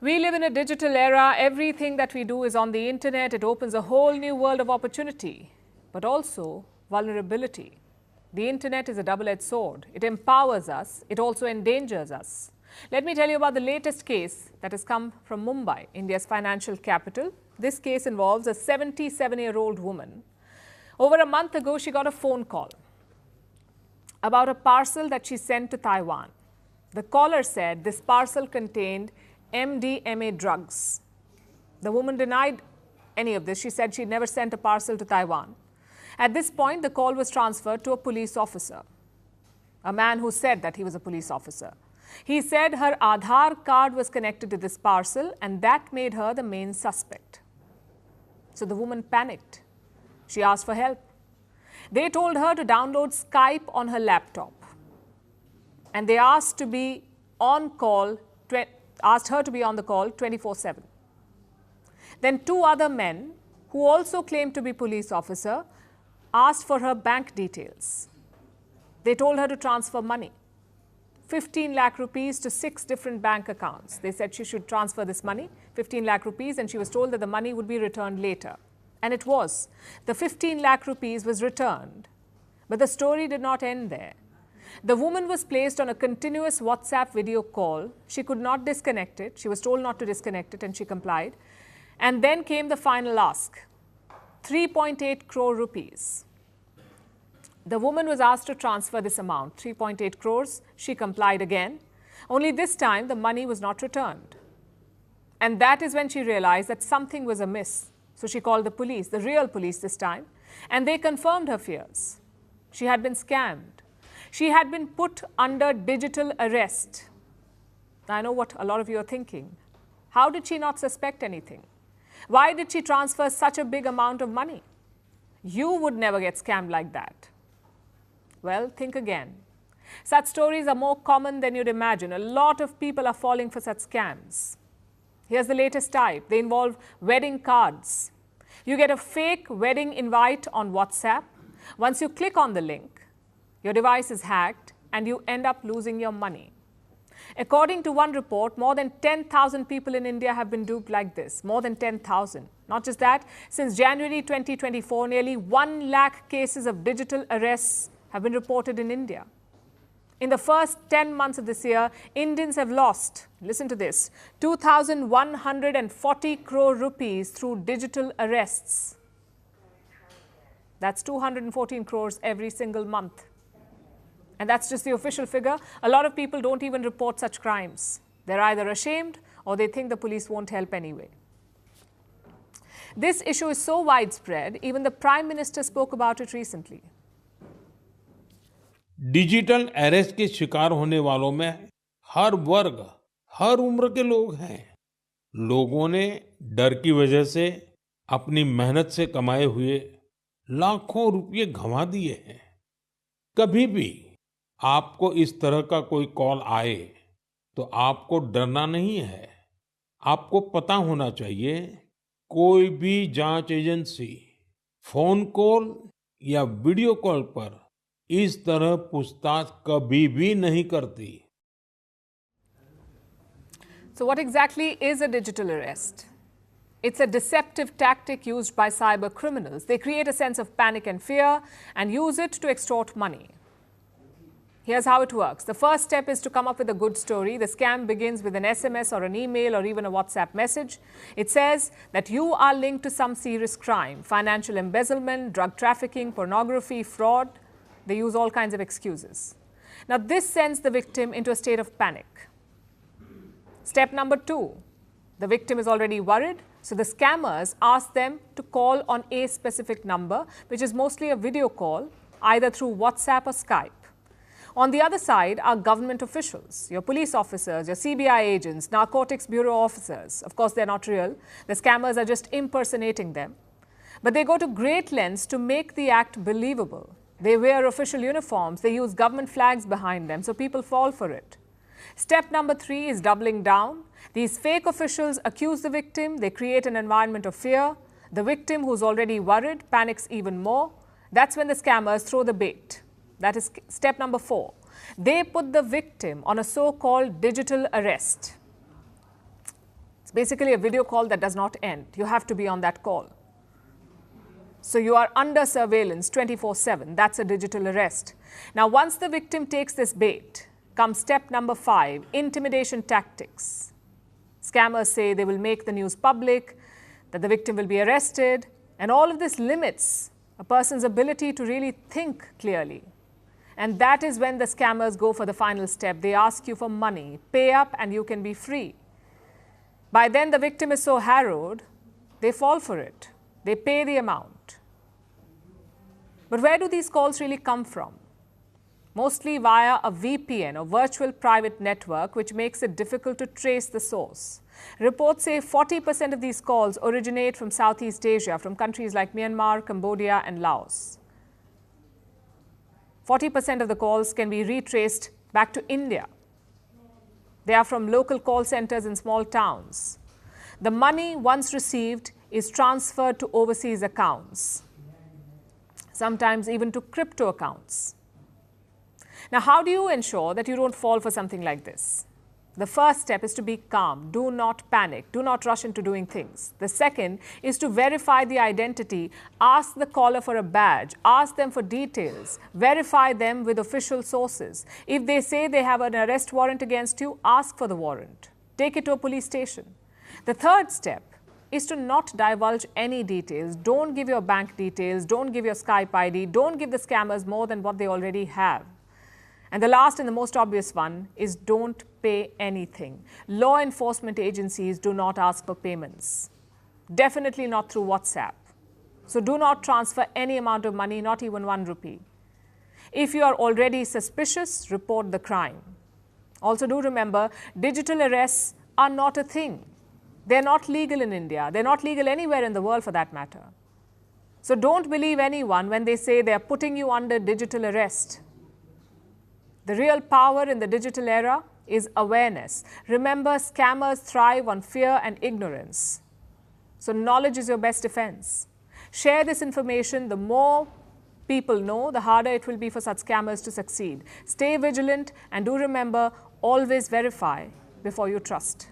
We live in a digital era. Everything that we do is on the internet. It opens a whole new world of opportunity, but also vulnerability. The internet is a double-edged sword. It empowers us. It also endangers us. Let me tell you about the latest case that has come from Mumbai, India's financial capital. This case involves a 77-year-old woman. Over a month ago, she got a phone call about a parcel that she sent to Taiwan. The caller said this parcel contained MDMA drugs. The woman denied any of this. She said she'd never sent a parcel to Taiwan. At this point, the call was transferred to a police officer, a man who said that he was a police officer. He said her Aadhaar card was connected to this parcel and that made her the main suspect. So the woman panicked. She asked for help. They told her to download Skype on her laptop. And they asked her to be on the call 24/7. Then two other men, who also claimed to be police officer, asked for her bank details. They told her to transfer money, 15 lakh rupees to 6 different bank accounts. They said she should transfer this money, 15 lakh rupees, and she was told that the money would be returned later. And it was. The 15 lakh rupees was returned. But the story did not end there. The woman was placed on a continuous WhatsApp video call. She could not disconnect it. She was told not to disconnect it and she complied. And then came the final ask, 3.8 crore rupees. The woman was asked to transfer this amount, 3.8 crores. She complied again. Only this time the money was not returned. And that is when she realized that something was amiss. So she called the police, the real police this time, and they confirmed her fears. She had been scammed. She had been put under digital arrest. I know what a lot of you are thinking. How did she not suspect anything? Why did she transfer such a big amount of money? You would never get scammed like that. Well, think again. Such stories are more common than you'd imagine. A lot of people are falling for such scams. Here's the latest type. They involve wedding cards. You get a fake wedding invite on WhatsApp. Once you click on the link, your device is hacked and you end up losing your money. According to one report, more than 10,000 people in India have been duped like this. More than 10,000. Not just that, since January 2024, nearly 1 lakh cases of digital arrests have been reported in India. In the first 10 months of this year, Indians have lost, listen to this, 2,140 crore rupees through digital arrests. That's 214 crores every single month. And that's just the official figure. A lot of people don't even report such crimes. They're either ashamed or they think the police won't help anyway. This issue is so widespread, even the Prime Minister spoke about it recently. Digital arrest के शिकार होने वालों में हर वर्ग, हर उम्र के लोग हैं। लोगों ने डर की वजह से अपनी मेहनत से कमाए हुए लाखों रुपए गंवा दिए हैं। कभी भी आपको इस तरह का कोई कॉल आए तो आपको डरना नहीं है। आपको पता होना चाहिए, कोई भी जांच एजेंसी फोन कॉल या वीडियो कॉल पर इस तरह पूछताछ कभी भी नहीं करती। So what exactly is a digital arrest? It's a deceptive tactic used by cyber criminals. They create a sense of panic and fear and use it to extort money. Here's how it works. The first step is to come up with a good story. The scam begins with an SMS or an email or even a WhatsApp message. It says that you are linked to some serious crime, financial embezzlement, drug trafficking, pornography, fraud. They use all kinds of excuses. Now, this sends the victim into a state of panic. Step number 2, the victim is already worried, so the scammers ask them to call on a specific number, which is mostly a video call, either through WhatsApp or Skype. On the other side are government officials, your police officers, your CBI agents, narcotics bureau officers. Of course, they're not real. The scammers are just impersonating them. But they go to great lengths to make the act believable. They wear official uniforms, they use government flags behind them, so people fall for it. Step number 3 is doubling down. These fake officials accuse the victim, they create an environment of fear. The victim, who's already worried, panics even more. That's when the scammers throw the bait. That is step number 4. They put the victim on a so-called digital arrest. It's basically a video call that does not end. You have to be on that call. So you are under surveillance 24/7. That's a digital arrest. Now, once the victim takes this bait, comes step number 5, intimidation tactics. Scammers say they will make the news public, that the victim will be arrested, and all of this limits a person's ability to really think clearly. And that is when the scammers go for the final step. They ask you for money, pay up and you can be free. By then, the victim is so harrowed, they fall for it. They pay the amount. But where do these calls really come from? Mostly via a VPN or virtual private network, which makes it difficult to trace the source. Reports say 40% of these calls originate from Southeast Asia, from countries like Myanmar, Cambodia, and Laos. 40% of the calls can be retraced back to India. They are from local call centers in small towns. The money, once received, is transferred to overseas accounts, sometimes even to crypto accounts. Now, how do you ensure that you don't fall for something like this? The first step is to be calm. Do not panic. Do not rush into doing things. The second is to verify the identity. Ask the caller for a badge. Ask them for details. Verify them with official sources. If they say they have an arrest warrant against you, ask for the warrant. Take it to a police station. The third step is to not divulge any details. Don't give your bank details. Don't give your Skype ID. Don't give the scammers more than what they already have. And the last and the most obvious one is don't pay anything. Law enforcement agencies do not ask for payments. Definitely not through WhatsApp. So do not transfer any amount of money, not even 1 rupee. If you are already suspicious, report the crime. Also do remember, digital arrests are not a thing. They're not legal in India. They're not legal anywhere in the world for that matter. So don't believe anyone when they say they're putting you under digital arrest. The real power in the digital era is awareness. Remember, scammers thrive on fear and ignorance. So knowledge is your best defense. Share this information. The more people know, the harder it will be for such scammers to succeed. Stay vigilant and do remember, always verify before you trust.